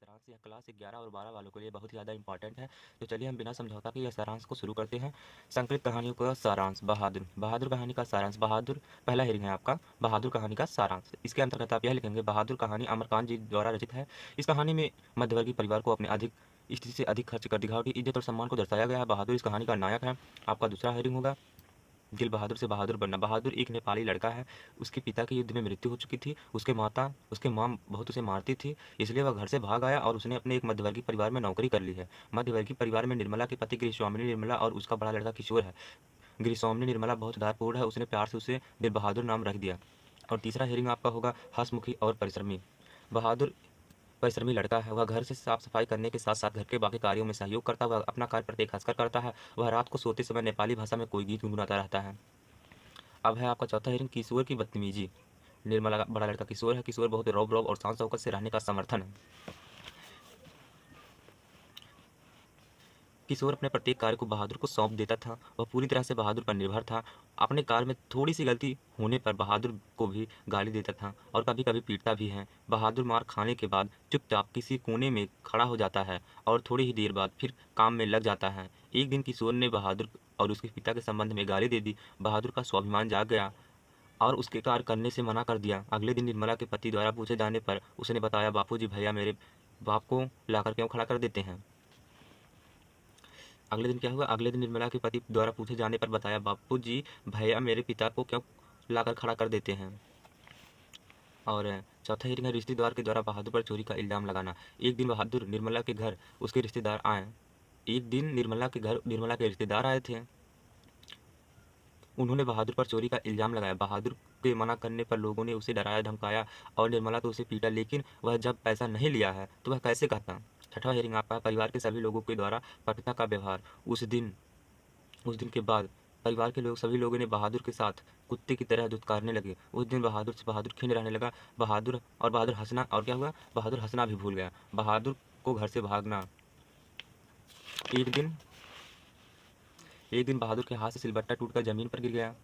सारांश यह क्लास 11 और 12 वालों के लिए बहुत ही ज़्यादा इंपॉर्टेंट है। तो चलिए हम बिना समझौता के यह सारांश को शुरू करते हैं। संकलित कहानियों का सारांश बहादुर। बहादुर कहानी का सारांश बहादुर पहला हेडिंग है आपका बहादुर कहानी का सारांश। इसके अंतर्गत आप यह लिखेंगे बहादुर कहानी अमरकांत जी द्वारा रचित है। इस कहानी में मध्यवर्गीय परिवार को अपने अधिक स्थिति से अधिक खर्च कर दिखावटी इज्जत और सम्मान को दर्शाया गया है। बहादुर इस कहानी का नायक है। आपका दूसरा हेडिंग होगा दिल बहादुर से बहादुर बनना। बहादुर एक नेपाली लड़का है। उसके पिता की युद्ध में मृत्यु हो चुकी थी। उसके माँ बहुत उसे मारती थी, इसलिए वह घर से भाग आया और उसने अपने एक मध्यवर्गीय परिवार में नौकरी कर ली है। मध्यवर्गीय परिवार में निर्मला के पति गृहस्वामिनी निर्मला और उसका बड़ा लड़का किशोर है। गृहस्वामिनी निर्मला बहुत उदारपूर्ण है, उसने प्यार से उसे दिल बहादुर नाम रख दिया। और तीसरा हेरिंग आपका होगा हंसमुखी और परिश्रमी। बहादुर परिश्रमी लड़का है। वह घर से साफ सफाई करने के साथ साथ घर के बाकी कार्यों में सहयोग करता है। वह अपना कार्य प्रत्येक हंसकर करता है। वह रात को सोते समय नेपाली भाषा में कोई गीत गुनगुनाता रहता है। अब है आपका चौथा हेरिंग किशोर की बदतमीजी। निर्मला का बड़ा लड़का किशोर है। किशोर बहुत रौब रौब और शान शौकत से रहने का समर्थन है। किशोर अपने प्रत्येक कार्य को बहादुर को सौंप देता था। वह पूरी तरह से बहादुर पर निर्भर था। अपने कार्य में थोड़ी सी गलती होने पर बहादुर को भी गाली देता था और कभी कभी पीटता भी है। बहादुर मार खाने के बाद चुपचाप किसी कोने में खड़ा हो जाता है और थोड़ी ही देर बाद फिर काम में लग जाता है। एक दिन किशोर ने बहादुर और उसके पिता के संबंध में गाली दे दी। बहादुर का स्वाभिमान जाग गया और उसके कार्य करने से मना कर दिया। अगले दिन निर्मला के पति द्वारा पूछे जाने पर उसने बताया, बापूजी भैया मेरे बाप को लाकर क्यों खड़ा कर देते हैं। अगले दिन क्या हुआ, अगले दिन निर्मला के पति द्वारा पूछे जाने पर बताया, बापूजी भैया मेरे पिता को क्यों लाकर खड़ा कर देते हैं। और चौथा हेडिंग है रिश्तेदार के द्वारा बहादुर पर चोरी का इल्जाम लगाना। एक दिन बहादुर निर्मला के घर उसके रिश्तेदार आए। एक दिन निर्मला के घर निर्मला के रिश्तेदार आए थे। उन्होंने बहादुर पर चोरी का इल्ज़ाम लगाया। बहादुर के मना करने पर लोगों ने उसे डराया धमकाया और निर्मला तो उसे पीटा, लेकिन वह जब पैसा नहीं लिया है तो वह कैसे कहता। छठवां हेरिंग आपका परिवार के सभी लोगों के द्वारा पटुता का व्यवहार। उस दिन के बाद परिवार के सभी लोगों ने बहादुर के साथ कुत्ते की तरह दुत्कारने लगे। उस दिन बहादुर से बहादुर खिन्न रहने लगा। बहादुर हंसना, और क्या हुआ, बहादुर हंसना भी भूल गया। बहादुर को घर से भागना। एक दिन बहादुर के हाथ से सिलबट्टा टूटकर जमीन पर गिर गया।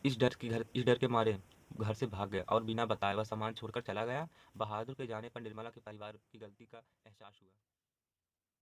इस डर के मारे घर से भाग गया और बिना बताए वह सामान छोड़कर चला गया। बहादुर के जाने पर निर्मला के परिवार की गलती का एहसास हुआ।